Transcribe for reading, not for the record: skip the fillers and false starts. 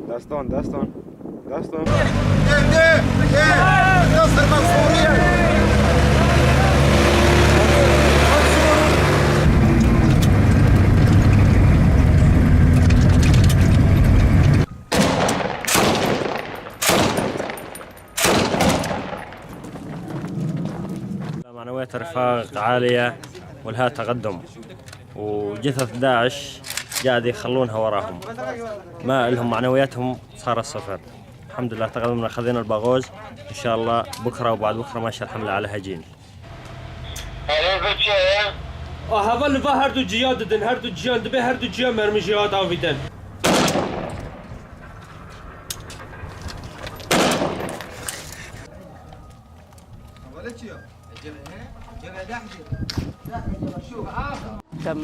داستون داستون داستون نصر منصورية. معنويات الرفاق عالية ولها تقدم، وجثث داعش قاعد يخلونها وراهم، ما لهم معنوياتهم صار صفر. الحمد لله تقدمنا، خذينا الباغوز، إن شاء الله بكرة وبعد بكرة ماشي الحملة على هجين. هوا لوا هر دو جیا ددن، هر دو جیان دبه، هر دو جیا مرمی جهاد آویدن. تم